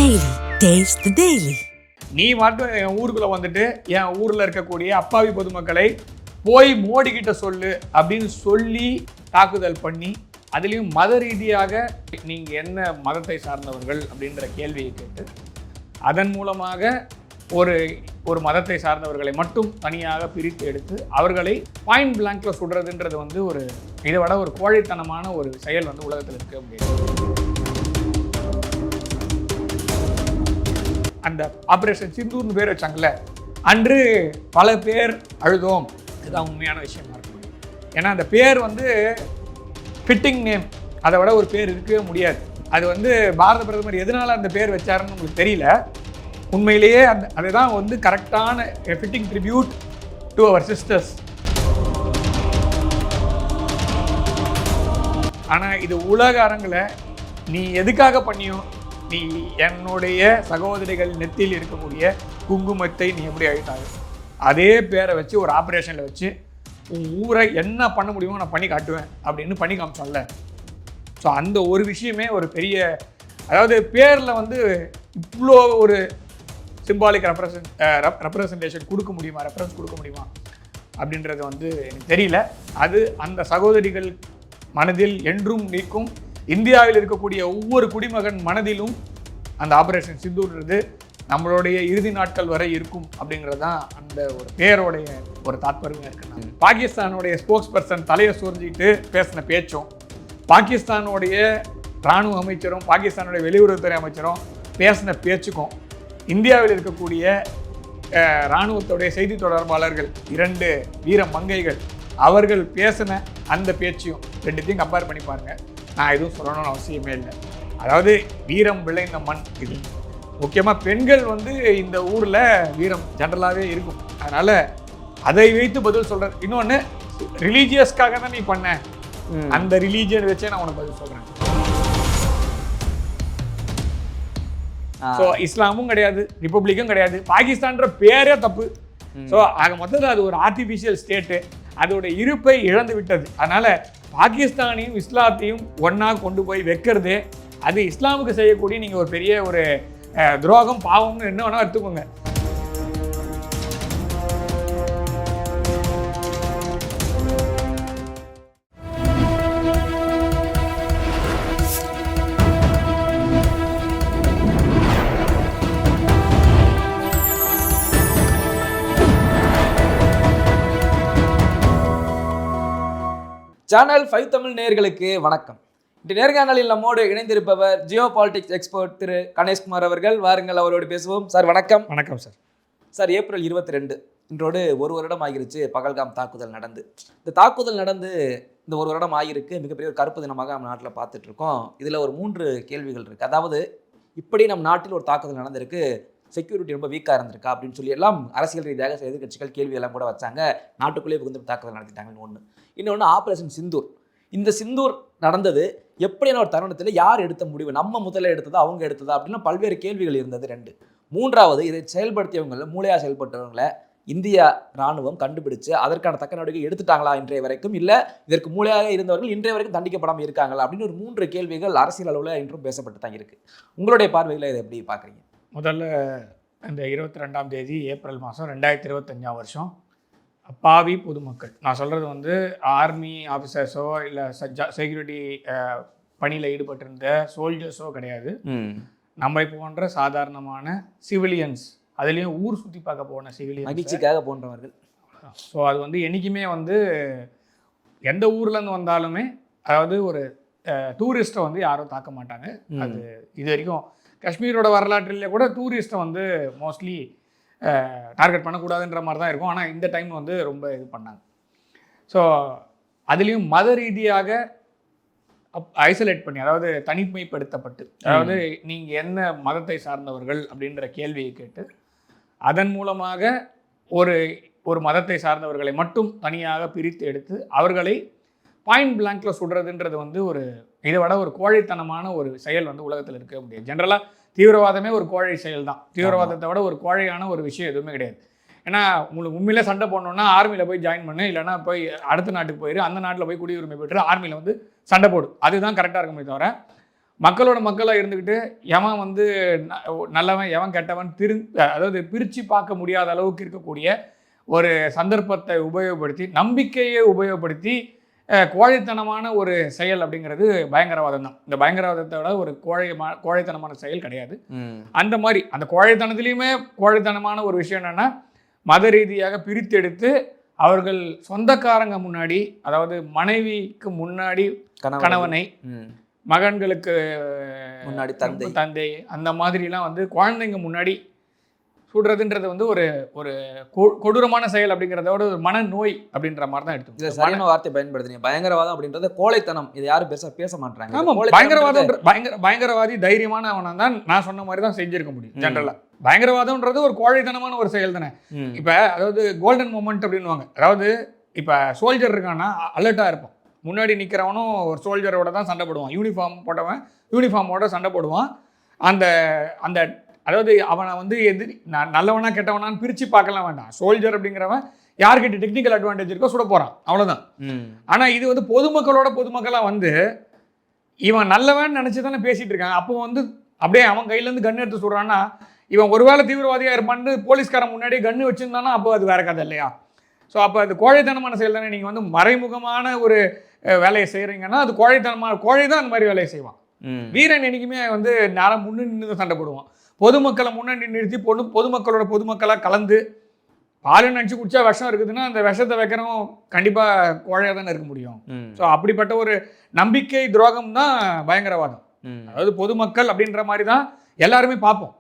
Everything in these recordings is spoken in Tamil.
Daily. Taste the Daily. நீ மட்டும் என் ஊருக்குள்ள வந்துட்டு என் ஊர்ல இருக்கக்கூடிய அப்பாவி பொதுமக்களை போய் மோடி கிட்ட சொல்லு அப்படின்னு சொல்லி தாக்குதல் பண்ணி அதுலேயும் மத ரீதியாக நீங்க என்ன மதத்தை சார்ந்தவர்கள் அப்படின்ற கேள்வியை கேட்டு அதன் மூலமாக ஒரு மதத்தை சார்ந்தவர்களை மட்டும் தனியாக பிரித்து எடுத்து அவர்களை பாயிண்ட் பிளாங்க்ல சுடுறதுன்றது வந்து இதை விட ஒரு கோழைத்தனமான ஒரு செயல் வந்து உலகத்தில் இருக்கு அப்படின்னு அந்த ஆபரேஷன் சிந்தூர்னு பேர் வச்சாங்கல்ல, அன்று பல பேர் அழுதோம். இதுதான் உண்மையான விஷயமா இருக்கும். ஏன்னா அந்த பேர் வந்து ஃபிட்டிங் நேம், அதை விட ஒரு பேர் இருக்கவே முடியாது. அது வந்து பாரத பிரதமர் எதனால அந்த பேர் வச்சாருன்னு உங்களுக்கு தெரியல. உண்மையிலேயே அதுதான் வந்து கரெக்டான ஃபிட்டிங் ட்ரிபியூட் டு அவர் சிஸ்டர்ஸ். ஆனால் இது உலக அரங்கில் நீ எதுக்காக பண்ணியோ, நீ என்னுடைய சகோதரிகள் நெத்தியில் இருக்கக்கூடிய குங்குமத்தை நீ எப்படி அழித்தாங்க, அதே பேரை வச்சு ஒரு ஆப்ரேஷனில் வச்சு உன் ஊரை என்ன பண்ண முடியுமோ நான் பண்ணி காட்டுவேன் அப்படின்னு பண்ணி காமிச்சோம்ல. ஸோ அந்த ஒரு விஷயமே ஒரு பெரிய, அதாவது பேரில் வந்து இவ்வளோ ஒரு சிம்பாலிக் ரெப்ரசன்டேஷன் கொடுக்க முடியுமா, ரெஃபரன்ஸ் கொடுக்க முடியுமா அப்படின்றது வந்து எனக்கு தெரியல. அது அந்த சகோதரிகள் மனதில் என்றும் நீக்கும். இந்தியாவில் இருக்கக்கூடிய ஒவ்வொரு குடிமகன் மனதிலும் அந்த ஆபரேஷன் சிந்தூர்ன்றது நம்மளுடைய இறுதி நாட்கள் வரை இருக்கும் அப்படிங்கிறது தான் அந்த ஒரு பேரோடைய ஒரு தாற்பயமாக இருக்கு. பாகிஸ்தானுடைய ஸ்போக்ஸ் பர்சன் தலையை சோர்ஞ்சிட்டு பேசின பேச்சும், பாகிஸ்தானுடைய இராணுவ அமைச்சரும் பாகிஸ்தானுடைய வெளியுறவுத்துறை அமைச்சரும் பேசின பேச்சுக்கும், இந்தியாவில் இருக்கக்கூடிய இராணுவத்துடைய செய்தி தொடர்பாளர்கள் 2 வீர மங்கைகள் அவர்கள் பேசின அந்த பேச்சையும் ரெண்டுத்தையும் கம்பேர் பண்ணி பாருங்க. நான் எதுவும் சொல்லணும்னு அவசியமே இல்லை. அதாவது வீரம் விளைந்த மண் இது. முக்கியமாக பெண்கள் வந்து இந்த ஊரில் வீரம் ஜென்ரலாகவே இருக்கும். அதனால் அதை வைத்து பதில் சொல்கிறேன். இன்னொன்று, ரிலீஜியஸ்க்காக தான் நீ பண்ண, அந்த ரிலீஜியன் வச்சே நான் உனக்கு பதில் சொல்கிறேன். ஸோ இஸ்லாமும் கிடையாது, ரிப்பப்ளிக்கும் கிடையாது, பாகிஸ்தான்ற பேரே தப்பு. ஸோ ஆக மொத்தத்தில் அது ஒரு ஆர்டிஃபிஷியல் ஸ்டேட்டு, அதோட இருப்பை இழந்து விட்டது. அதனால் பாகிஸ்தானையும் இஸ்லாத்தையும் ஒன்றா கொண்டு போய் வைக்கிறது அது இஸ்லாமுக்கு செய்யக்கூடிய நீங்கள் ஒரு பெரிய ஒரு துரோகம், பாவம்னு என்ன வேணால் எடுத்துக்கோங்க. சேனல் 5 தமிழ் நேயர்களுக்கு வணக்கம். இந்த நேர்காணலில் நம்மோடு இணைந்திருப்பவர் ஜியோ பாலிடிக்ஸ் எக்ஸ்பர்ட் திரு கணேஷ்குமார் அவர்கள். வாருங்கள், அவரோடு பேசுவோம். சார் வணக்கம். வணக்கம் சார். சார், ஏப்ரல் 22 இன்றோடு 1 வருடம் ஆகிருச்சு பகல்காம் தாக்குதல் நடந்து. இந்த தாக்குதல் நடந்து இந்த 1 வருடம் ஆகிருக்கு. மிகப்பெரிய ஒரு கருப்பு தினமாக நம்ம நாட்டில் பார்த்துட்டு இருக்கோம். இதில் ஒரு 3 கேள்விகள் இருக்குது. அதாவது, இப்படி நம் நாட்டில் ஒரு தாக்குதல் நடந்திருக்கு, செக்யூரிட்டி ரொம்ப வீக்காக இருந்திருக்கா அப்படின்னு சொல்லி எல்லாம் அரசியல் ரீதியாக எதிர்கட்சிகள் கேள்வி எல்லாம் கூட வச்சாங்க. நாட்டுக்குள்ளேயே புகுந்து தாக்குதல் நடத்திட்டாங்கன்னு ஒன்று. இன்னொன்று, ஆப்ரேஷன் சிந்தூர். இந்த சிந்தூர் நடந்தது எப்படியான ஒரு தருணத்தில் யார் எடுத்த முடிவு, நம்ம முதல்ல எடுத்ததா அவங்க எடுத்ததா அப்படின்னு பல்வேறு கேள்விகள் இருந்தது. 2. மூன்றாவது, இதை செயல்படுத்தியவங்கள, மூளையாக செயல்பட்டவங்களை இந்திய இராணுவம் கண்டுபிடிச்சு அதற்கான தக்க நடவடிக்கை எடுத்துட்டாங்களா இன்றைய வரைக்கும், இல்லை இதற்கு மூளையாக இருந்தவர்கள் இன்றைய வரைக்கும் தண்டிக்கப்படாமல் இருக்காங்களா அப்படின்னு ஒரு 3 கேள்விகள் அரசியல் அளவில் இன்றும் பேசப்பட்டு தான் இருக்குது. உங்களுடைய பார்வையில் இதை எப்படி பார்க்குறீங்க? முதல்ல இந்த 22ஆம் தேதி ஏப்ரல் மாதம் 2025 அப்பாவி பொதுமக்கள், நான் சொல்கிறது வந்து ஆர்மி ஆஃபீஸர்ஸோ இல்லை செக்யூரிட்டி பணியில் ஈடுபட்டிருந்த சோல்ஜர்ஸோ கிடையாது. நம்மை போன்ற சாதாரணமான சிவிலியன்ஸ், அதுலேயும் ஊர் சுற்றி பார்க்க போன சிவிலியன், மகிழ்ச்சிக்காக போன்றவர்கள். ஸோ அது வந்து என்றைக்குமே வந்து எந்த ஊர்லேருந்து வந்தாலுமே, அதாவது ஒரு டூரிஸ்ட்டை வந்து யாரும் தாக்க மாட்டாங்க. அது இது வரைக்கும் காஷ்மீரோட வரலாற்றிலே கூட டூரிஸ்ட்டை வந்து மோஸ்ட்லி டார்கெட் பண்ணக்கூடாதுன்ற மாதிரி தான் இருக்கும். ஆனால் இந்த டைம் வந்து ரொம்ப இது பண்ணாங்க. ஸோ அதுலேயும் மத ரீதியாக ஐசோலேட் பண்ணி, அதாவது தனிமைப்படுத்தப்பட்டு, அதாவது நீங்கள் என்ன மதத்தை சார்ந்தவர்கள் அப்படின்ற கேள்வியை கேட்டு அதன் மூலமாக ஒரு மதத்தை சார்ந்தவர்களை மட்டும் தனியாக பிரித்து எடுத்து அவர்களை பாயிண்ட் பிளாங்க்ல சுடுறதுன்றது வந்து இதை விட ஒரு கோழைத்தனமான ஒரு செயல் வந்து உலகத்தில் இருக்க முடியாது. ஜென்ரலாக தீவிரவாதமே ஒரு கோழை செயல் தான். தீவிரவாதத்தை விட ஒரு கோழையான ஒரு விஷயம் எதுவுமே கிடையாது. ஏன்னா உங்களுக்கு உண்மையிலே சண்டை போடணுன்னா ஆர்மியில் போய் ஜாயின் பண்ணு, இல்லைனா போய் அடுத்த நாட்டுக்கு போயிரு, அந்த நாட்டில் போய் குடியுரிமை பெற்று ஆர்மியில் வந்து சண்டை போடு, அதுதான் கரெக்டாக இருக்குமே தவிர மக்களோட மக்களாக இருந்துக்கிட்டு எவன் வந்து நல்லவன் எவன் கெட்டவன் அதாவது பிரித்து பார்க்க முடியாத அளவுக்கு இருக்கக்கூடிய ஒரு சந்தர்ப்பத்தை உபயோகப்படுத்தி நம்பிக்கையை உபயோகப்படுத்தி கோழைத்தனமான ஒரு செயல் அப்படிங்கிறது பயங்கரவாதம் தான். இந்த பயங்கரவாதத்தோட ஒரு கோழைத்தனமான செயல் கிடையாது. அந்த மாதிரி அந்த கோழைத்தனத்திலையுமே கோழைத்தனமான ஒரு விஷயம் என்னென்னா மத ரீதியாக பிரித்தெடுத்து அவர்கள் சொந்தக்காரங்க முன்னாடி, அதாவது மனைவிக்கு முன்னாடி கணவனை, மகன்களுக்கு முன்னாடி தந்தை, அந்த மாதிரிலாம் வந்து குழந்தைங்க முன்னாடி சுடுறதுன்றது வந்து ஒரு ஒரு கொடூரமான செயல் அப்படிங்கிறதோட ஒரு மனநோய் அப்படின்ற மாதிரி தான் எடுத்து. இதில் சரியான வார்த்தை பயன்படுத்துறீங்க. பயங்கரவாதம் அப்படின்றது கோழைத்தனம். இது யாரும் பெருசாக பேச மாட்டாங்க. ஆமாம், பயங்கரவாதி தைரியமான அவனை தான் நான் சொன்ன மாதிரி தான் செஞ்சிருக்க முடியும். ஜென்ரலாக பயங்கரவாதம்ன்றது ஒரு கோழைத்தனமான ஒரு செயல் தானே. இப்போ அதாவது கோல்டன் மொமெண்ட் அப்படின்வாங்க. அதாவது இப்போ சோல்ஜர் இருக்கான்னா அலர்ட்டாக இருப்பான். முன்னாடி நிற்கிறவனும் ஒரு சோல்ஜரோட தான் சண்டை போடுவான். யூனிஃபார்ம் போட்டவன் யூனிஃபார்மோட சண்டை போடுவான். அந்த அந்த அதாவது அவனை வந்து நல்லவனா கெட்டவனான்னு பிரித்து பார்க்கலாம் வேண்டாம். சோல்ஜர் அப்படிங்கிறவன் யார்கிட்ட டெக்னிக்கல் அட்வான்டேஜ் இருக்கோ சுட போகிறான், அவ்வளோதான். ஆனால் இது வந்து பொதுமக்களாக வந்து இவன் நல்லவன் நினச்சி தானே பேசிகிட்டு இருக்காங்க. அப்போ வந்து அப்படியே அவன் கையிலேருந்து கன்று எடுத்து சுடுறான்னா இவன் ஒருவேளை தீவிரவாதியாக இருப்பான்னு போலீஸ்காரன் முன்னாடியே கன்று வச்சுருந்தானா அப்போ அது வேற கதை இல்லையா? ஸோ அப்போ அது கோழைத்தனமான செயல் தானே. நீங்கள் வந்து மறைமுகமான ஒரு வேலையை செய்கிறீங்கன்னா அது கோழை தான் அந்த மாதிரி வேலையை செய்வான். வீரன் என்றைக்குமே வந்து நேரம் முன்னு நின்று சண்டை போடுவான். பொதுமக்களை முன்னாடி நிறுத்தி பொதுமக்களாக கலந்து பால் நினச்சி குடிச்சா விஷம் இருக்குதுன்னா அந்த விஷத்தை வைக்கிறவங்க கண்டிப்பாக கோழையாக தானே இருக்க முடியும். ஸோ அப்படிப்பட்ட ஒரு நம்பிக்கை துரோகம் தான் பயங்கரவாதம். அதாவது பொதுமக்கள் அப்படின்ற மாதிரி தான் எல்லாருமே பார்ப்போம்.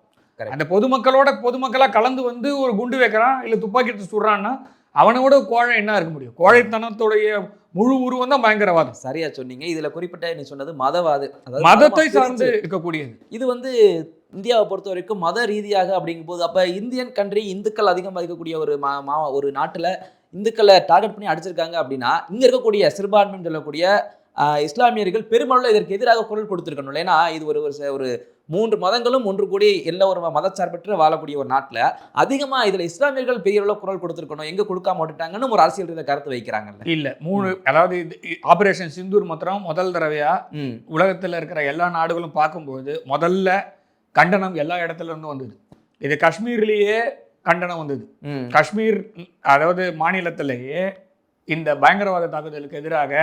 அந்த பொதுமக்களாக கலந்து வந்து ஒரு குண்டு வைக்கிறான் இல்லை துப்பாக்கி எடுத்து சுடுறான்னா அவனோட கோழை என்ன இருக்க முடியும்? கோழைத்தனத்துடைய முழு உருவம் தான் பயங்கரவாதம். சரியா சொன்னீங்க. இதுல குறிப்பிட்ட நீ சொன்னது மதவாது, மதத்தை சார்ந்து இருக்கக்கூடியது. இது வந்து இந்தியாவை பொறுத்த வரைக்கும் மத ரீதியாக அப்படிங்கும்போது அப்ப இந்தியன் கண்ட்ரி இந்துக்கள் அதிகமாக இருக்கக்கூடிய ஒரு நாட்டுல இந்துக்களை டார்கெட் பண்ணி அடிச்சிருக்காங்க அப்படின்னா இங்க இருக்கக்கூடிய சிறுபான்மைன்னு சொல்லக்கூடிய இஸ்லாமியர்கள் பெரும்பாலும் இதற்கு எதிராக குரல் கொடுத்துருக்கணும். ஏன்னா இது ஒரு 3 மதங்களும் ஒன்று கூடி எல்லா ஒரு மதச்சார்பற்று வாழக்கூடிய ஒரு நாட்டில் அதிகமாக இதில் இஸ்லாமியர்கள் பெரிய அளவில் குரல் கொடுத்துருக்கணும், எங்கே கொடுக்காம விட்டுட்டாங்கன்னு ஒரு அரசியல் ரீதியாக கருத்து வைக்கிறாங்கல்ல. இல்லை 3 அதாவது ஆபரேஷன் சிந்தூர் மாத்திரம் முதல் தடவையா உலகத்தில் இருக்கிற எல்லா நாடுகளும் பார்க்கும்போது முதல்ல கண்டனம் எல்லா இடத்துல இருந்தும் வந்தது. இது காஷ்மீர்லேயே கண்டனம் வந்தது. காஷ்மீர் அதாவது மாநிலத்திலேயே இந்த பயங்கரவாத தாக்குதலுக்கு எதிராக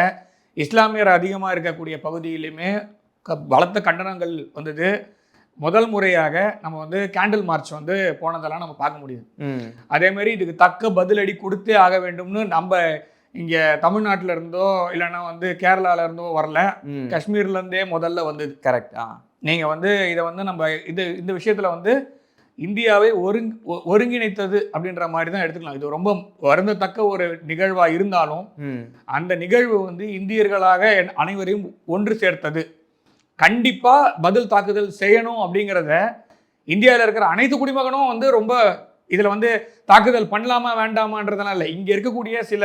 இஸ்லாமியர் அதிகமாக இருக்கக்கூடிய பகுதியிலுமே பலத்த கண்டனங்கள் வந்தது. முதல் முறையாக நம்ம வந்து கேண்டில் மார்ச் வந்து போனதெல்லாம் நம்ம பார்க்க முடியுது. அதே மாதிரி இதுக்கு தக்க பதிலடி கொடுத்தே ஆக வேண்டும்னு நம்ம இங்கே தமிழ்நாட்டில் இருந்தோ இல்லைன்னா வந்து கேரளாவில் இருந்தோ வரல, காஷ்மீர்லேருந்தே முதல்ல வந்தது. கரெக்டா? நீங்கள் வந்து இதை வந்து நம்ம இந்த விஷயத்தில் வந்து இந்தியாவை ஒருங்கிணைத்தது அப்படின்ற மாதிரி தான் எடுத்துக்கலாம். இது ரொம்ப வருந்தத்தக்க ஒரு நிகழ்வாக இருந்தாலும் அந்த நிகழ்வு வந்து இந்தியர்களாக அனைவரையும் ஒன்று சேர்த்தது. கண்டிப்பாக பதில் தாக்குதல் செய்யணும் அப்படிங்கிறத இந்தியாவில் இருக்கிற அனைத்து குடிமகனும் வந்து ரொம்ப இதில் வந்து தாக்குதல் பண்ணலாமா வேண்டாமான்றதெல்லாம் இல்லை. இங்கே இருக்கக்கூடிய சில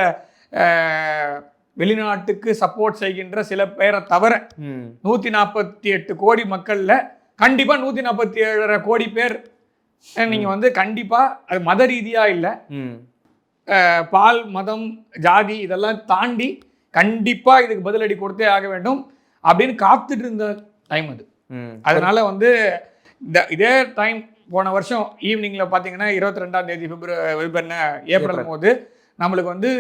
வெளிநாட்டுக்கு சப்போர்ட் செய்கின்ற சில பேரை தவிர 148 கோடி மக்களில் கண்டிப்பாக 147 கோடி பேர் நீங்கள் வந்து கண்டிப்பாக அது மத ரீதியாக இல்லை, பால் மதம் ஜாதி இதெல்லாம் தாண்டி கண்டிப்பாக இதுக்கு பதிலடி கொடுத்தே ஆக வேண்டும் அப்படின்னு காத்துட்டு இருந்த டைம் அது. அதனால வந்து இதே டைம் போன வருஷம் ஈவினிங்கில் பார்த்தீங்கன்னா 22ஆம் தேதி ஏப்ரல் போது நம்மளுக்கு வந்து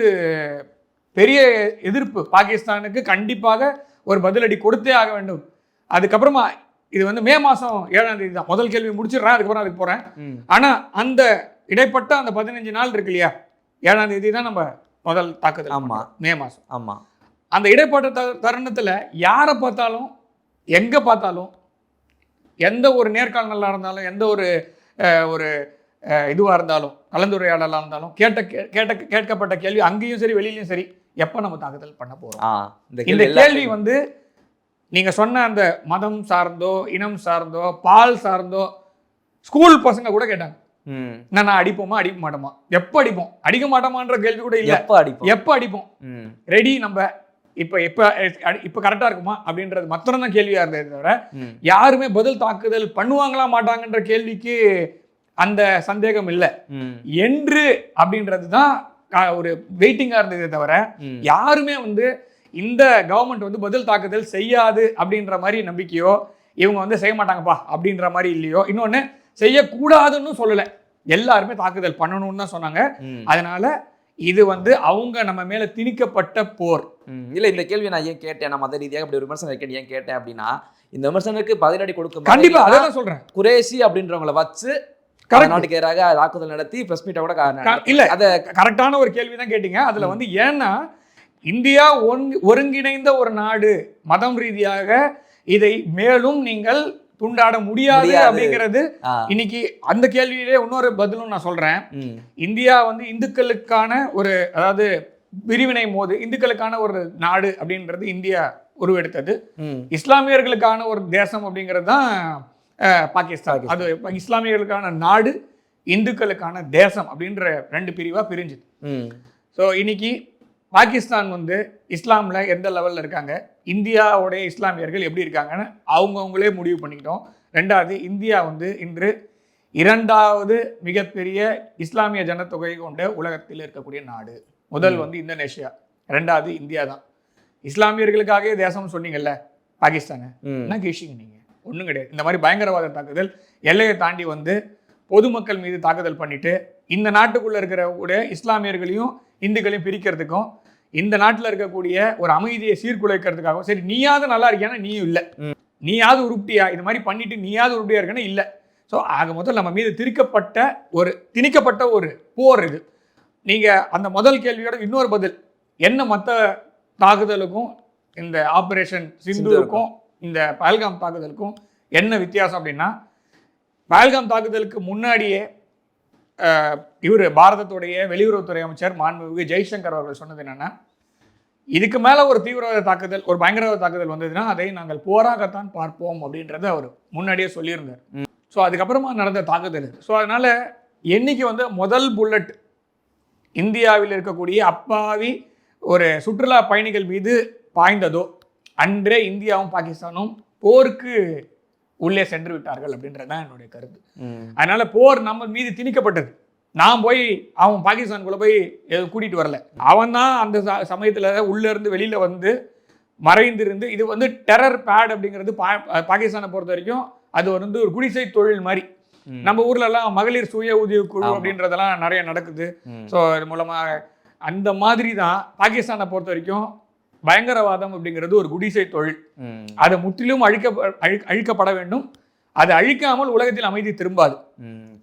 பெரிய எதிர்ப்பு, பாகிஸ்தானுக்கு கண்டிப்பாக ஒரு பதிலடி கொடுத்தே ஆக வேண்டும். அதுக்கப்புறமா இது வந்து மே மாதம் 7ஆம் தேதி தான் முதல் கேள்வி முடிச்சிடுறேன், அதுக்கப்புறம் அதுக்கு போகிறேன். ஆனால் அந்த இடைப்பட்ட அந்த 15 நாள் இருக்கு இல்லையா, 7ஆம் தேதி தான் நம்ம முதல் தாக்குதல். ஆமாம், மே மாதம். ஆமாம். அந்த இடைப்பட்ட தருணத்தில் யாரை பார்த்தாலும் எங்கே பார்த்தாலும் எந்த ஒரு நேர்காணலாக இருந்தாலும் எந்த ஒரு இதுவாக இருந்தாலும் கலந்துரையாடலாக இருந்தாலும் கேட்கப்பட்ட கேள்வி அங்கேயும் சரி வெளியிலையும் சரி, எப்போ நம்ம தாக்குதல் பண்ண போகிறோம்? இந்த கேள்வி வந்து நீங்கள் சொன்ன அந்த மதம் சார்ந்தோ இனம் சார்ந்தோ பால் சார்ந்தோ ஸ்கூல் பசங்க கூட கேட்டாங்க, நான் அடிப்போமா அடிக்க மாட்டோமா, எப்போ அடிப்போம், அடிக்க மாட்டோமான்ற கேள்வி கூட இல்லை, எப்போ அடிப்போம், ரெடி நம்ம இப்போ கரெக்டாக இருக்குமா அப்படின்றது மாத்திரம் தான் கேள்வியாக இருந்தது தவிர யாருமே பதில் தாக்குதல் பண்ணுவாங்களா மாட்டாங்கன்ற கேள்விக்கு அந்த சந்தேகம் இல்லை என்று அப்படின்றது தான் ஒரு வெயிட்டிங்காக இருந்ததே தவிர யாருமே வந்து இந்த கவர்மெண்ட் வந்து பதில் தாக்குதல் செய்யாது அப்படின்ற மாதிரி நம்பிக்கையோ இவங்க வந்து செய்ய மாட்டாங்கப்பா அப்படின்ற மாதிரி இல்லையோ, இன்னொன்று செய்யக்கூடாதுன்னு சொல்லலை, எல்லாருமே தாக்குதல் பண்ணணும்னு தான் சொன்னாங்க. அதனால இது வந்து அவங்க நம்ம மேல திணிக்கப்பட்ட போர். இல்ல இந்த கேள்வி நான் ஏன் கேட்டேன், நான் மத ரீதியாக அப்படி ஒரு விமர்சனம் இருக்கேன் ஏன் கேட்டேன் அப்படின்னா, இந்த விமர்சனத்துக்கு பதிலடி கொடுக்கும் கண்டிப்பா அதை தான் சொல்றேன். குரேஷி அப்படின்றவங்களை வச்சு நாட்டுக்கு எதிராக தாக்குதல் நடத்தி பிரஸ் மீட்டை கூட இல்ல, அதை கரெக்டான ஒரு கேள்வி தான் கேட்டீங்க. அதுல வந்து ஏன்னா இந்தியா ஒருங்கிணைந்த ஒரு நாடு, மதம் ரீதியாக இதை மேலும் நீங்கள் துண்டாட முடியாது அப்படிங்கிறது இன்னைக்கு அந்த கேள்வியிலே இன்னொரு பதிலும் நான் சொல்றேன். இந்தியா வந்து இந்துக்களுக்கான ஒரு, அதாவது பிரிவினை போது இந்துக்களுக்கான ஒரு நாடு அப்படின்றது இந்தியா உருவெடுத்தது. இஸ்லாமியர்களுக்கான ஒரு தேசம் அப்படிங்கிறது தான் பாகிஸ்தான். அது இஸ்லாமியர்களுக்கான நாடு, இந்துக்களுக்கான தேசம் அப்படின்ற 2 பிரிவா பிரிஞ்சுது. ஸோ இன்னைக்கு பாகிஸ்தான் வந்து இஸ்லாமில் எந்த லெவலில் இருக்காங்க, இந்தியாவுடைய இஸ்லாமியர்கள் எப்படி இருக்காங்கன்னு அவங்கவுங்களே முடிவு பண்ணிக்கிட்டோம். 2வது, இந்தியா வந்து இன்று 2வது மிகப்பெரிய இஸ்லாமிய ஜனத்தொகை கொண்ட உலகத்தில் இருக்கக்கூடிய நாடு. முதல் வந்து இந்தோனேஷியா, 2வது இந்தியா தான். இஸ்லாமியர்களுக்காகவே தேசம்னு சொன்னீங்கல்ல பாகிஸ்தானை, என்ன கேஷிங்க நீங்கள்? ஒன்றும் கிடையாது. இந்த மாதிரி பயங்கரவாத தாக்குதல், எல்லையை தாண்டி வந்து பொதுமக்கள் மீது தாக்குதல் பண்ணிட்டு இந்த நாட்டுக்குள்ளே இருக்கிற கூட இஸ்லாமியர்களையும் இந்துக்களையும் பிரிக்கிறதுக்கும், இந்த நாட்டில் இருக்கக்கூடிய ஒரு அமைதியை சீர்குலைக்கிறதுக்காகவும், சரி நீயாவது நல்லா இருக்கியானா நீயும் இல்லை, நீயாவது உருப்பிட்டியா, இது மாதிரி பண்ணிட்டு நீயாவது உருப்படியா இருக்கேன்னா இல்லை. ஸோ ஆக மொத்தம் நம்ம மீது திணிக்கப்பட்ட ஒரு போர் இது. நீங்கள் அந்த முதல் கேள்வியோட இன்னொரு பதில் என்ன, மற்ற தாக்குதலுக்கும் இந்த ஆப்ரேஷன் சிந்தூருக்கும் இந்த பஹல்காம் தாக்குதலுக்கும் என்ன வித்தியாசம் அப்படின்னா, பஹல்காம் தாக்குதலுக்கு முன்னாடியே இவர் பாரதத்துடைய வெளியுறவுத்துறை அமைச்சர் மாண்புமிகு ஜெய்சங்கர் அவர்கள் சொன்னது என்னன்னா, இதுக்கு மேலே ஒரு தீவிரவாத தாக்குதல், ஒரு பயங்கரவாத தாக்குதல் வந்ததுன்னா அதை நாங்கள் போராகத்தான் பார்ப்போம் அப்படின்றத அவர் முன்னாடியே சொல்லியிருந்தார். ஸோ அதுக்கப்புறமா நடந்த தாக்குதல். ஸோ அதனால என்னைக்கு வந்து முதல் புல்லட் இந்தியாவில் இருக்கக்கூடிய அப்பாவி ஒரு சுற்றுலா பயணிகள் மீது பாய்ந்ததோ அன்றே இந்தியாவும் பாகிஸ்தானும் போருக்கு உள்ளே சென்று விட்டார்கள் அப்படின்றதான் என்னுடைய கருத்து. அதனால போர் நம்ம மீது திணிக்கப்பட்டது. நான் போய் அவன் பாகிஸ்தானுக்குள்ள போய் கூட்டிட்டு வரல, அவன் தான் அந்த சமயத்தில் உள்ள இருந்து வெளியில வந்து மறைந்திருந்து, இது வந்து டெரர் பேட் அப்படிங்கிறது பாகிஸ்தானை பொறுத்த வரைக்கும் அது வந்து ஒரு குடிசை தொழில் மாதிரி. நம்ம ஊர்ல எல்லாம் மகளிர் சுய உதவி குழு அப்படின்றதெல்லாம் நிறைய நடக்குது. ஸோ இது மூலமாக அந்த மாதிரி தான் பாகிஸ்தானை பொறுத்த வரைக்கும் பயங்கரவாதம் அப்படிங்கிறது ஒரு குடிசை தொழில். அது முற்றிலும் அழிக்கப்பட வேண்டும். அது அழிக்காமல் உலகத்தில் அமைதி திரும்பாது.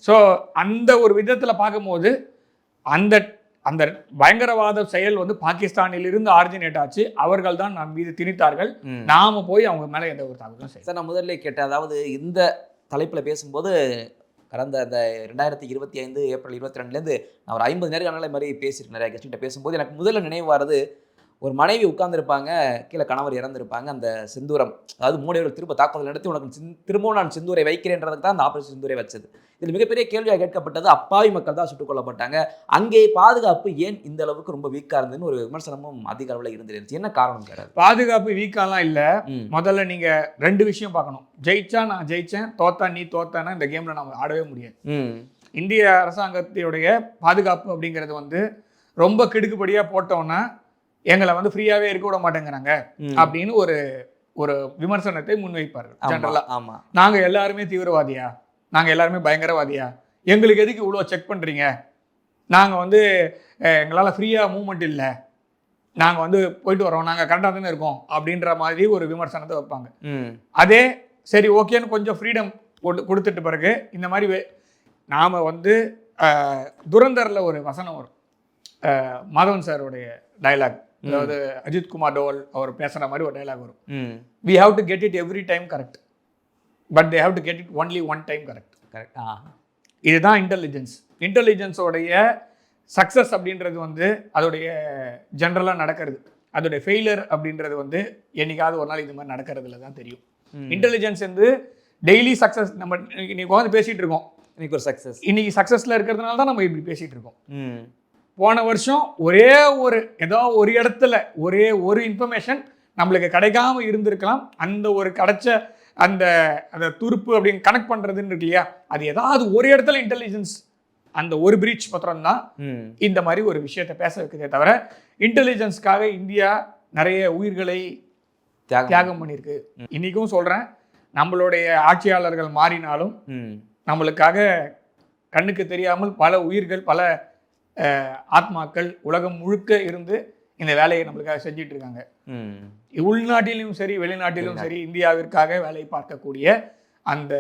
ஸோ அந்த ஒரு விதத்தில் பார்க்கும்போது அந்த அந்த பயங்கரவாத செயல் வந்து பாகிஸ்தானிலிருந்து ஆரிஜினேட் ஆச்சு. அவர்கள் தான் நம் மீது திணித்தார்கள். நாம போய் அவங்க மேலே எந்த ஒரு தாக்குதலும் செய்ய. சார், நான் முதல்ல கேட்டேன், அதாவது இந்த தலைப்பில் பேசும்போது கடந்த அந்த 2025 ஏப்ரல் 22லேருந்து நான் ஒரு 50 நேர்காணலை மாதிரி பேசியிருக்கேன். நிறைய கட்சிகிட்ட பேசும்போது எனக்கு முதல்ல நினைவு வர்றது, ஒரு மனைவி உட்கார்ந்துருப்பாங்க, கீழே கணவர் இறந்துருப்பாங்க, அந்த செந்தூரம், அதாவது மூடையோட திரும்ப தாக்குதல் நடத்தி உனக்கு திரும்பவும் நான் செந்தூரை வைக்கிறேன்றதுக்கு தான் அந்த ஆபரேஷன் செந்தூரை வச்சது. இதில் மிகப்பெரிய கேள்வியாக கேட்கப்பட்டது, அப்பாவி மக்கள் தான் சுட்டுக் கொல்லப்பட்டாங்க, அங்கே பாதுகாப்பு ஏன் இந்த அளவுக்கு ரொம்ப வீக்காக இருந்ததுன்னு ஒரு விமர்சனமும் அதிக அளவில் இருந்துருந்துச்சு. என்ன காரணம் கிடையாது? பாதுகாப்பு வீக்காலாம் இல்லை. முதல்ல நீங்கள் 2 விஷயம் பார்க்கணும். ஜெயிச்சா நான் ஜெயிச்சேன், தோத்தா நீ தோத்தானா இந்த கேமில் நம்ம ஆடவே முடியாது. இந்திய அரசாங்கத்தினுடைய பாதுகாப்பு அப்படிங்கிறது வந்து ரொம்ப கிடுக்குப்படியாக போட்டோன்னா எங்களை வந்து ஃப்ரீயாகவே இருக்க விட மாட்டேங்கிறாங்க அப்படின்னு ஒரு ஒரு விமர்சனத்தை முன்வைப்பார்கள் ஜெனரலா. ஆமாம், நாங்கள் எல்லாருமே தீவிரவாதியா, நாங்கள் எல்லாருமே பயங்கரவாதியா, எங்களுக்கு எதுக்கு இவ்வளோ செக் பண்ணுறீங்க, நாங்கள் வந்து எங்களால் ஃப்ரீயாக மூவ்மெண்ட் இல்லை, நாங்கள் வந்து போயிட்டு வரோம், நாங்கள் கரெக்டாக தானே இருக்கோம் அப்படின்ற மாதிரி ஒரு விமர்சனத்தை வைப்பாங்க. அதே சரி ஓகேன்னு கொஞ்சம் ஃப்ரீடம் கொடுத்துட்டு பிறகு இந்த மாதிரி நாம் வந்து துரந்தரில் ஒரு வசனம் வரும், மாதவன் சாருடைய டைலாக், அதாவது அஜித் குமார் டோவல் அவர் பேசுகிற மாதிரி ஒரு டைலாக் வரும். we have to get it every time correct but they have to get it only one time correct. இதுதான் இன்டெலிஜென்ஸோடைய சக்ஸஸ் அப்படின்றது வந்து அதோடைய ஜென்ரலாக நடக்கிறது. அதோடைய ஃபெயிலியர் அப்படின்றது வந்து என்னைக்காவது ஒரு நாள் இது மாதிரி நடக்கிறதுல தான் தெரியும். இன்டெலிஜென்ஸ் வந்து டெய்லி சக்ஸஸ், நம்ம இன்னைக்கு உட்காந்து பேசிகிட்டு இருக்கோம், இன்னைக்கு ஒரு சக்ஸஸ், இன்னைக்கு சக்ஸஸில் இருக்கிறதுனால தான் நம்ம இப்படி பேசிகிட்டு இருக்கோம். போன வருஷம் ஒரே ஏதோ ஒரு இடத்துல ஒரே ஒரு இன்ஃபர்மேஷன் நம்மளுக்கு கிடைக்காம இருந்திருக்கலாம். அந்த ஒரு கிடைச்ச அந்த துருப்பு அப்படின்னு கனெக்ட் பண்ணுறதுன்னு இருக்கு இல்லையா, அது ஏதாவது ஒரு இடத்துல இன்டெலிஜென்ஸ் அந்த ஒரு பிரீச் பத்திரம் தான் இந்த மாதிரி ஒரு விஷயத்தை பேச வைக்கிறதே தவிர, இன்டெலிஜென்ஸ்க்காக இந்தியா நிறைய உயிர்களை தியாகம் பண்ணியிருக்கு. இன்றைக்கும் சொல்கிறேன், நம்மளுடைய ஆட்சியாளர்கள் மாறினாலும் நம்மளுக்காக கண்ணுக்கு தெரியாமல் பல உயிர்கள், பல ஆத்மாக்கள் உலகம் முழுக்க இருந்து இந்த வேலையை நம்மளுக்காக செஞ்சிட்டு இருக்காங்க. உள்நாட்டிலும் சரி வெளிநாட்டிலும் சரி இந்தியாவிற்காக வேலை பார்க்கக்கூடிய அந்த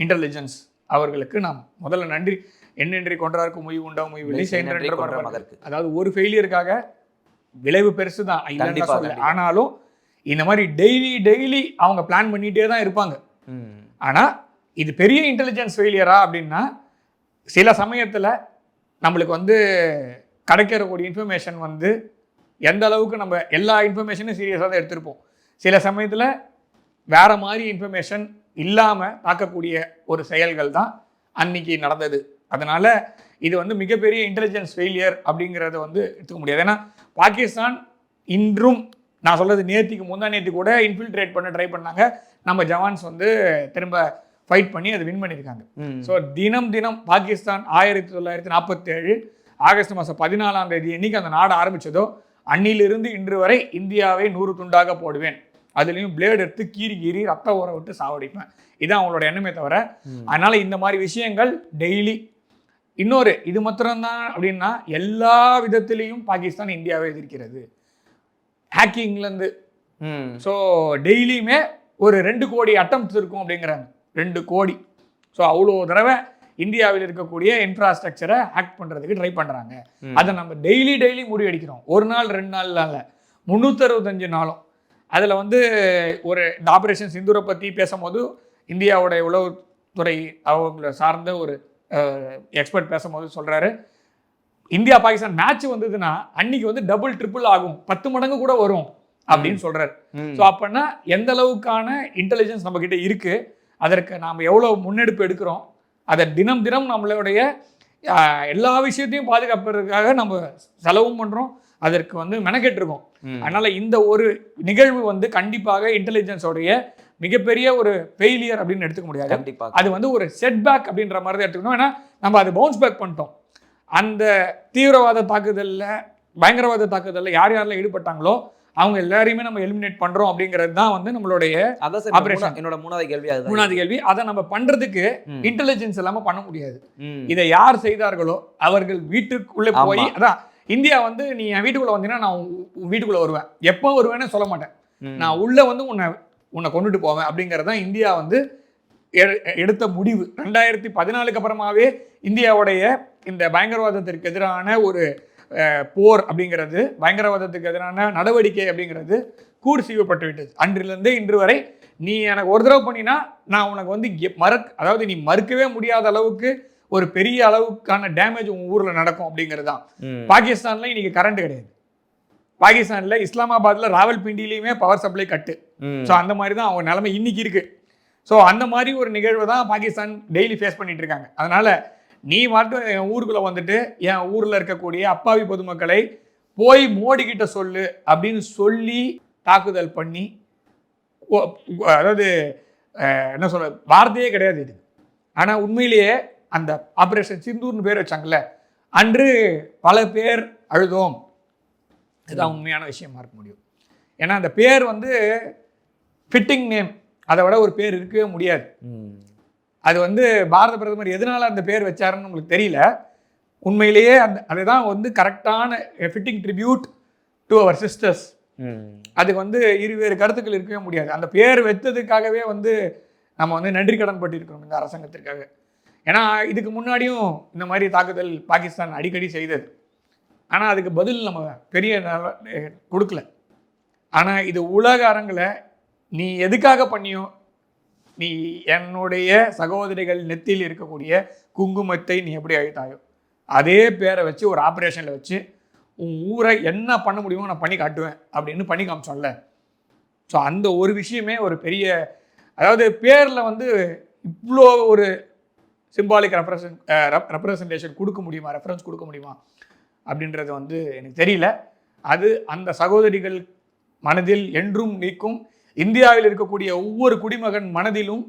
இன்டெலிஜென்ஸ் அவர்களுக்கு நாம் முதல்ல நன்றி. என்னென்றி கொன்றாருக்கு மொய் உண்டா மொய் வெளி செய்கின்ற, அதாவது ஒரு ஃபெயிலியருக்காக விளைவு பெருசு தான் இல்லைன்னு சொல்ல. ஆனாலும் இந்த மாதிரி டெய்லி அவங்க பிளான் பண்ணிகிட்டே தான் இருப்பாங்க. ஆனால் இது பெரிய இன்டெலிஜென்ஸ் ஃபெயிலியரா அப்படின்னா சில சமயத்தில் நம்மளுக்கு வந்து கிடைக்கிறக்கூடிய இன்ஃபர்மேஷன் வந்து எந்த அளவுக்கு நம்ம எல்லா இன்ஃபர்மேஷனும் சீரியஸாக தான் எடுத்திருப்போம். சில சமயத்தில் வேறு மாதிரி இன்ஃபர்மேஷன் இல்லாமல் தாக்கக்கூடிய ஒரு செயல்கள் தான் அன்னைக்கு நடந்தது. அதனால் இது வந்து மிகப்பெரிய இன்டெலிஜென்ஸ் ஃபெயிலியர் அப்படிங்கிறத வந்து எடுத்துக்க முடியாது. ஏன்னா பாகிஸ்தான் இன்றும், நான் சொல்கிறது நேற்றுக்கு முந்தா நேற்று கூட இன்ஃபில்ட்ரேட் பண்ண ட்ரை பண்ணாங்க. நம்ம ஜவான்ஸ் வந்து திரும்ப ஃபைட் பண்ணி அதை வின் பண்ணியிருக்காங்க. ஸோ தினம் பாகிஸ்தான் 1947 ஆகஸ்ட் மாதம் 14ஆம் தேதி என்னைக்கு அந்த நாடு ஆரம்பித்ததோ அன்னிலிருந்து இன்று வரை இந்தியாவை 100 துண்டாக போடுவேன், அதுலேயும் பிளேடு எடுத்து கீறி ரத்த ஊற விட்டு சாவடிப்பேன், இதான் அவங்களோட எண்ணமே தவிர. அதனால் இந்த மாதிரி விஷயங்கள் டெய்லி. இன்னொரு இது மாத்திரம்தான் அப்படின்னா எல்லா விதத்திலையும் பாகிஸ்தான் இந்தியாவை எதிர்க்கிறது. ஹேக்கிங்லேருந்து ஸோ டெய்லியுமே ஒரு 2 கோடி அட்டம்ப்ட்ஸ் இருக்கும் அப்படிங்கிறாங்க. 2 கோடி. ஸோ அவ்வளோ தடவை இந்தியாவில் இருக்கக்கூடிய இன்ஃப்ராஸ்ட்ரக்சரை ஹேக் பண்ணுறதுக்கு ட்ரை பண்ணுறாங்க. அதை நம்ம டெய்லி முறியடிக்கிறோம். ஒரு நாள் 2 நாள்ல இல்லை, 365 நாளும். அதில் வந்து ஒரு இந்த ஆப்ரேஷன் சிந்தூரை பற்றி பேசும்போது இந்தியாவோட உளவுத்துறை அவங்கள சார்ந்த ஒரு எக்ஸ்பர்ட் பேசும்போது சொல்கிறாரு, இந்தியா பாகிஸ்தான் மேட்ச் வந்ததுன்னா அன்னைக்கு வந்து டபுள் ட்ரிபிள் ஆகும், 10 மடங்கு கூட வரும் அப்படின்னு சொல்கிறார். ஸோ அப்போனா எந்த அளவுக்கான இன்டெலிஜென்ஸ் நம்மக்கிட்ட இருக்குது, அதற்கு நாம் எவ்வளோ முன்னெடுப்பு எடுக்கிறோம், அதை தினம் நம்மளுடைய எல்லா விஷயத்தையும் பாதுகாப்பதற்காக நம்ம செலவும் பண்ணுறோம், அதற்கு வந்து மெனக்கெட்டிருக்கோம். அதனால் இந்த ஒரு நிகழ்வு வந்து கண்டிப்பாக இன்டெலிஜென்ஸோடைய மிகப்பெரிய ஒரு ஃபெயிலியர் அப்படின்னு எடுத்துக்க முடியாது. கண்டிப்பாக அது வந்து ஒரு செட்பேக் அப்படின்ற மாதிரி தான் எடுத்துக்கணும். ஏன்னா நம்ம அதை பவுன்ஸ் பேக் பண்ணிட்டோம். அந்த தீவிரவாத தாக்குதலில், பயங்கரவாத தாக்குதலில் யாரெல்லாம் ஈடுபட்டாங்களோ அவங்க எல்லாரையுமே நம்ம எலிமினேட் பண்றோம் அப்படிங்கிறது தான் வந்து நம்மளுடைய ஆபரேஷன். என்னோட மூணாவது கேள்வி அதை நம்ம பண்றதுக்கு இன்டெலிஜென்ஸ் இல்லாம பண்ண முடியாது. இதை யார் செய்தார்களோ அவர்கள் வீட்டுக்குள்ளே போய், அதான் இந்தியா வந்து நீ என் வீட்டுக்குள்ள வந்தீங்கன்னா நான் வீட்டுக்குள்ள வருவேன், எப்போ வருவேன்னு சொல்ல மாட்டேன், நான் உள்ள வந்து உன்னை கொண்டுட்டு போவேன் அப்படிங்கிறது தான் இந்தியா வந்து எடுத்த முடிவு. 2014 அப்புறமாவே இந்தியாவுடைய இந்த பயங்கரவாதத்திற்கு எதிரான ஒரு போர் அப்படிங்கிறது, பயங்கரவாதத்துக்கு எதிரான நடவடிக்கை அப்படிங்கிறது கூறு செய்யப்பட்டு விட்டது. அன்றிலிருந்து இன்று வரை நீ எனக்கு ஒரு தடவை பண்ணினா நான் உனக்கு வந்து அதாவது நீ மறுக்கவே முடியாத அளவுக்கு ஒரு பெரிய அளவுக்கான டேமேஜ் உங்க ஊர்ல நடக்கும் அப்படிங்கிறது தான். பாகிஸ்தான்ல இன்னைக்கு கரண்ட் கிடையாது. பாகிஸ்தான்ல இஸ்லாமாபாத்ல ராவல்பிண்டிலையுமே பவர் சப்ளை கட்டு. ஸோ அந்த மாதிரி தான் அவங்க நிலைமை இன்னைக்கு இருக்கு. ஸோ அந்த மாதிரி ஒரு நிகழ்வு தான் பாகிஸ்தான் டெய்லி ஃபேஸ் பண்ணிட்டு இருக்காங்க. அதனால நீ மட்டும் என் ஊருக்குள்ள வந்துட்டு என் ஊர்ல இருக்கக்கூடிய அப்பாவி பொதுமக்களை போய் மோடி கிட்ட சொல்லு அப்படின்னு சொல்லி தாக்குதல் பண்ணி, அதாவது என்ன சொல்ற வார்த்தையே கிடையாது இது. ஆனா உண்மையிலேயே அந்த ஆபரேஷன் சிந்தூர்னு பேர் வச்சாங்கல்ல, அன்று பல பேர் அழுதோம். இதுதான் உண்மையான விஷயமா இருக்க முடியும். ஏன்னா அந்த பேர் வந்து ஃபிட்டிங் நேம், அதை விட ஒரு பேர் இருக்கவே முடியாது. அது வந்து பாரத பிரதமர் எதனால அந்த பேர் வச்சாருன்னு உங்களுக்கு தெரியல. உண்மையிலேயே அதுதான் வந்து கரெக்டான ஃபிட்டிங் ட்ரிபியூட் டு அவர் சிஸ்டர்ஸ். அதுக்கு வந்து இருவேறு கருத்துக்கள் இருக்கவே முடியாது. அந்த பேர் வைத்ததுக்காகவே வந்து நம்ம வந்து நன்றி கடன் பட்டிருக்கிறோம் இந்த அரசாங்கத்திற்காக. ஏன்னா இதுக்கு முன்னாடியும் இந்த மாதிரி தாக்குதல் பாகிஸ்தான் அடிக்கடி செய்தது. ஆனால் அதுக்கு பதில் நம்ம பெரிய கொடுக்கல. ஆனால் இது உலக அரங்கில் நீ எதுக்காக பண்ணியோ, நீ என்னுடைய சகோதரிகள் நெத்தியில் இருக்கக்கூடிய குங்குமத்தை நீ எப்படி அழித்தாயோ அதே பேரை வச்சு ஒரு ஆப்ரேஷனில் வச்சு உன் ஊரை என்ன பண்ண முடியுமோ நான் பண்ணி காட்டுவேன் அப்படின்னு பண்ணி காமிச்சோம்ல. ஸோ அந்த ஒரு விஷயமே ஒரு பெரிய, அதாவது பேரில் வந்து இவ்வளோ ஒரு சிம்பாலிக் ரெப்ரசன்டேஷன் கொடுக்க முடியுமா, ரெஃபரன்ஸ் கொடுக்க முடியுமா அப்படின்றது வந்து எனக்கு தெரியல. அது அந்த சகோதரிகள் மனதில் என்றும் நீக்கும். இந்தியாவில் இருக்கக்கூடிய ஒவ்வொரு குடிமகன் மனதிலும்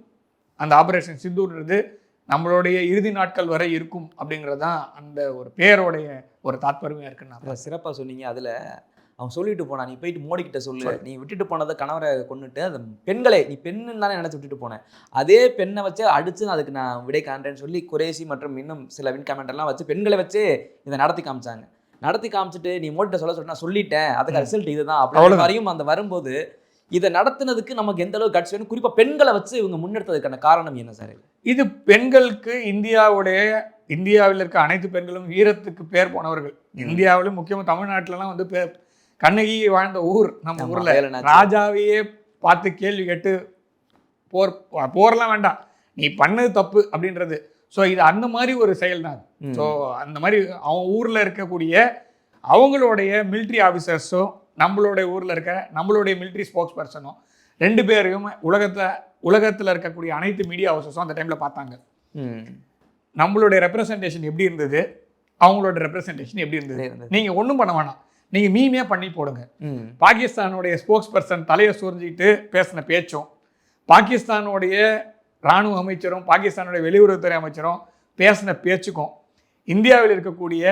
அந்த ஆபரேஷன் சிந்தூர்ன்றது நம்மளுடைய இறுதி நாட்கள் வரை இருக்கும் அப்படிங்கிறது தான் அந்த ஒரு பேரோடைய ஒரு தாத்பரியமாக இருக்குன்னு சிறப்பாக சொன்னீங்க. அதில் அவன் சொல்லிட்டு போனான், நீ போயிட்டு மோடி கிட்ட சொல்லு, நீ விட்டுட்டு போனதை கணவரை கொண்டுட்டு அந்த பெண்களை நீ பெண்ணுன்னு தானே நினைச்சு விட்டுட்டு போனேன், அதே பெண்ணை வச்சு அடிச்சு அதுக்கு நான் விடை காண்றேன்னு சொல்லி குரேஷி மற்றும் இன்னும் சில வின் கமெண்ட் எல்லாம் வச்சு பெண்களை வச்சு இதை நடத்தி காமிச்சிட்டு நீ மோடிட்ட சொல்ல நான் சொல்லிட்டேன், அதுக்கு ரிசல்ட் இதுதான் அப்படி வரையும் அந்த வரும்போது இதை நடத்துனதுக்கு நமக்கு எந்த அளவுக்கு கட்சி வேணும், குறிப்பாக பெண்களை வச்சு இவங்க முன்னெடுத்ததுக்கான காரணம் என்ன சார்? இது பெண்களுக்கு இந்தியாவில் இருக்க அனைத்து பெண்களும் வீரத்துக்கு பேர் போனவர்கள். இந்தியாவிலும் முக்கியமாக தமிழ்நாட்டிலலாம் வந்து கண்ணகி வாழ்ந்த ஊர் நம்ம ஊரில் ராஜாவையே பார்த்து கேள்வி கேட்டு போர்லாம் வேண்டாம், நீ பண்ணது தப்பு அப்படின்றது. ஸோ இது அந்த மாதிரி ஒரு செயல் தான். ஸோ அந்த மாதிரி அவன் ஊரில் இருக்கக்கூடிய அவங்களுடைய மிலிட்ரி ஆஃபீஸர்ஸும் நம்மளுடைய ஊரில் இருக்க நம்மளுடைய மிலிட்ரி ஸ்போக்ஸ் பர்சனும் 2 பேரையும் உலகத்தில் இருக்கக்கூடிய அனைத்து மீடியா ஹவுசஸும் அந்த டைமில் பார்த்தாங்க. நம்மளுடைய ரெப்ரசன்டேஷன் எப்படி இருந்தது, அவங்களோட ரெப்ரசன்டேஷன் எப்படி இருந்தது. நீங்கள் ஒன்றும் பண்ண வேணாம், நீங்கள் மீமே பண்ணி போடுங்க. பாகிஸ்தானுடைய ஸ்போக்ஸ் பர்சன் தலையை சுரிஞ்சிக்கிட்டு பேசின பேச்சும், பாகிஸ்தானுடைய இராணுவ அமைச்சரும் பாகிஸ்தானுடைய வெளியுறவுத்துறை அமைச்சரும் பேசின பேச்சுக்கும், இந்தியாவில் இருக்கக்கூடிய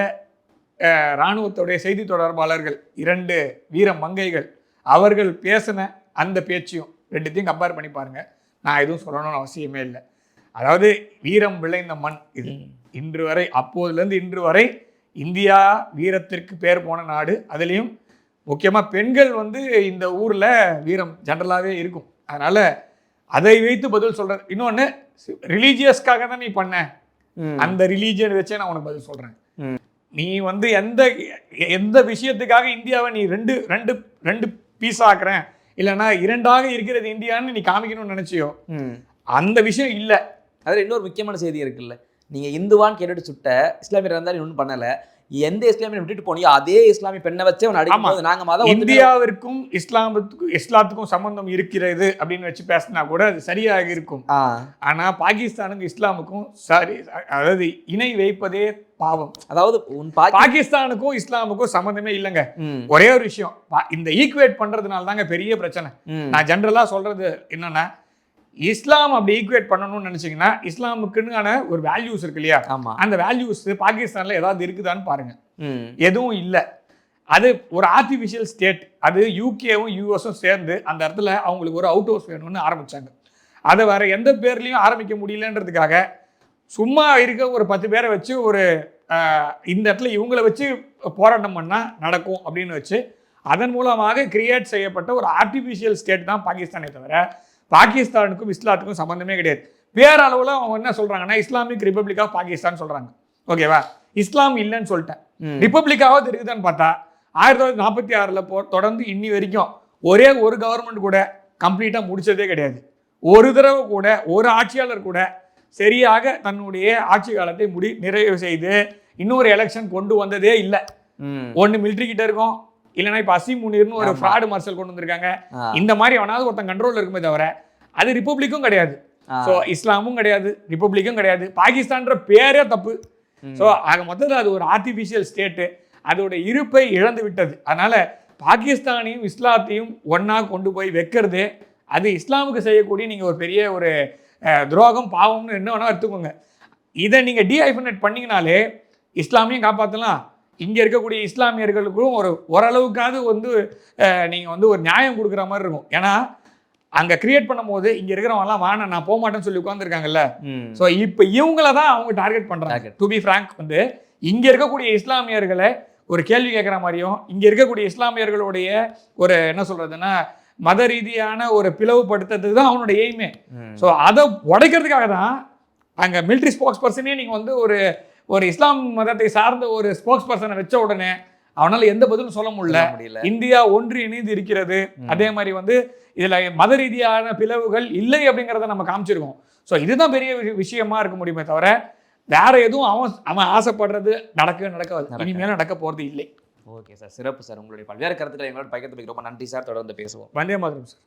இராணுவத்துடைய செய்தி தொடர்பாளர்கள் 2 வீர மங்கைகள் அவர்கள் பேசின அந்த பேச்சையும் 2த்தையும் கம்பேர் பண்ணி பாருங்கள். நான் எதுவும் சொல்லணும்னு அவசியமே இல்லை. அதாவது வீரம் விளைந்த மண் இது. இன்று வரை, அப்போதுலேருந்து இன்று வரை இந்தியா வீரத்திற்கு பேர் போன நாடு. அதுலேயும் முக்கியமாக பெண்கள் வந்து இந்த ஊரில் வீரம் ஜென்ரலாகவே இருக்கும். அதனால் அதை வைத்து பதில் சொல்கிறது. இன்னொன்று, ரிலீஜியஸ்க்காக தான் நீ பண்ண, அந்த ரிலீஜியன் வச்சே நான் உனக்கு பதில் சொல்கிறேன். நீ வந்து எந்த விஷயத்துக்காக இந்தியாவை நீ ரெண்டு பீஸ் ஆக்குறேன், இல்லைன்னா 2ஆக இருக்கிறது இந்தியான்னு நீ காமிக்கணும்னு நினைச்சியோ, அந்த விஷயம் இல்லை. அதில் இன்னொரு முக்கியமான செய்தி இருக்குல்ல, நீங்கள் இந்துவான்னு கேட்டுட்டு சுட்ட இஸ்லாமியர் இருந்தாலும் ஒன்றும் பண்ணலை, எந்த இஸ்லாமியை விட்டுட்டு போனியோ அதே இஸ்லாமிய பெண்ணை வச்சே அவன் அடிக்கும்போது நாங்கள் மதம் இந்தியாவிற்கும் இஸ்லாத்துக்கும் சம்பந்தம் இருக்கிறது அப்படின்னு வச்சு பேசினா கூட அது சரியாக இருக்கும். ஆனால் பாகிஸ்தானுக்கும் இஸ்லாமுக்கும் அதாவது இணை வைப்பதே பாவம். அதாவது பாகிஸ்தானுக்கும் இஸ்லாமுக்கும் சம்பந்தமே இல்லைங்க. ஒரே ஒரு விஷயம், இந்த ஈக்குவேட் பண்றதுனால தாங்க பெரிய பிரச்சனை. நான் ஜென்ரலா சொல்றது என்னன்னா, இஸ்லாம் அப்படி ஈக்குவேட் பண்ணணும்னு நினைச்சீங்கன்னா இஸ்லாமுக்குன்னு ஒரு வேல்யூஸ் இருக்கு இல்லையா, அந்த வேல்யூஸ் பாகிஸ்தான்ல ஏதாவது இருக்குதான்னு பாருங்க. எதுவும் இல்லை. அது ஒரு ஆர்டிஃபிஷியல் ஸ்டேட். அது யூகேவும் யூஎஸும் சேர்ந்து அந்த இடத்துல அவங்களுக்கு ஒரு அவுட் ஹவுஸ் வேணும்னு ஆரம்பிச்சாங்க. அதை வேற எந்த பேர்லையும் ஆரம்பிக்க முடியலன்றதுக்காக சும்மா இருக்க ஒரு 10 பேரை வச்சு இந்த இடத்துல இவங்களை வச்சு போராட்டம் பண்ணா நடக்கும் அப்படின்னு வச்சு அதன் மூலமாக கிரியேட் செய்யப்பட்ட ஒரு ஆர்டிஃபிஷியல் ஸ்டேட் தான் பாகிஸ்தானே தவிர பாகிஸ்தானுக்கும் இஸ்லாத்துக்கும் சம்பந்தமே கிடையாது. பேரளவில் அவங்க என்ன சொல்றாங்கன்னா இஸ்லாமிக் ரிப்பப்ளிக் ஆஃப் பாகிஸ்தான் சொல்றாங்க. ஓகேவா, இஸ்லாம் இல்லைன்னு சொல்லிட்டேன், ரிப்பப்ளிக்காவது இருக்குதான்னு பார்த்தா 1946 தொடர்ந்து இன்னி வரைக்கும் ஒரே ஒரு கவர்மெண்ட் கூட கம்ப்ளீட்டா முடிச்சதே கிடையாது. ஒரு தடவை கூட ஒரு ஆட்சியாளர் கூட சரியாக தன்னுடைய ஆட்சி காலத்தை நிறைவு செய்து இன்னொரு எலெக்ஷன் கொண்டு வந்ததே இல்லை. ஒன்று மிலிட்ரி கிட்ட இருக்கும், இல்லைன்னா இப்போ அசீம் முனீர்னு ஒரு ஃப்ராடு மார்ஷல் கொண்டு வந்திருக்காங்க. இந்த மாதிரி அவனாவது ஒருத்தன் கண்ட்ரோல் இருக்குமே தவிர அது ரிப்பப்ளிக்கும் கிடையாது. ஸோ இஸ்லாமும் கிடையாது, ரிப்பப்ளிக்கும் கிடையாது. பாகிஸ்தான்ற பேரே தப்பு. ஸோ ஆக மொத்தத்தில் அது ஒரு ஆர்டிஃபிஷியல் ஸ்டேட்டு, அதோட இருப்பை இழந்து விட்டது. அதனால பாகிஸ்தானையும் இஸ்லாத்தையும் ஒன்னா கொண்டு போய் வைக்கிறது அது இஸ்லாமுக்கு செய்யக்கூடிய நீங்கள் ஒரு பெரிய ஒரு துரோகம், பாவம்னு என்ன வேணா எடுத்துக்கோங்க. இதை நீங்கள் டீஹைஃபனேட் பண்ணிங்கனாலே இஸ்லாமையும் காப்பாற்றலாம், இங்கே இருக்கக்கூடிய இஸ்லாமியர்களுக்கும் ஓரளவுக்காவது நீங்கள் ஒரு நியாயம் கொடுக்குற மாதிரி இருக்கும். ஏன்னா அங்கே கிரியேட் பண்ணும் போது இங்கே இருக்கிறவங்கலாம் வேணாம் நான் போக மாட்டேன்னு சொல்லி உட்காந்துருக்காங்கல்ல. ஸோ இப்போ இவங்கள தான் அவங்க டார்கெட் பண்ணுறாங்க. டு பி ஃப்ராங்க், இங்கே இருக்கக்கூடிய இஸ்லாமியர்களை ஒரு கேள்வி கேட்குற மாதிரியும், இங்கே இருக்கக்கூடிய இஸ்லாமியர்களுடைய என்ன சொல்கிறதுன்னா மத ரீதியான ஒரு பிளவுபடுத்துறது தான் அவனோட எய்மே. ஸோ அதை உடைக்கிறதுக்காக தான் அங்கே மிலிட்ரி ஸ்போக்ஸ் பர்சனே நீங்கள் ஒரு இஸ்லாம் மதத்தை சார்ந்த ஒரு ஸ்போக்ஸ் பர்சனை வச்ச உடனே அவனால் எந்த பதிலும் சொல்ல முடியல. இந்தியா ஒன்று இணைந்து இருக்கிறது. அதே மாதிரி இதில் மத ரீதியான பிளவுகள் இல்லை அப்படிங்கிறத நம்ம காமிச்சிருக்கோம். ஸோ இதுதான் பெரிய விஷயமா இருக்க முடியுமே தவிர வேற எதுவும் அவன் ஆசைப்படுறது நடக்காது, இனிமேலும் நடக்க போகிறது இல்லை. ஓகே சார், சிறப்பு சார். உங்களுடைய பல்வேறு கருத்துக்களை எங்களோட பகிர்ந்ததுக்கு ரொம்ப நன்றி சார். தொடர்ந்து பேசுவோம். வந்தே மாதரம் சார்.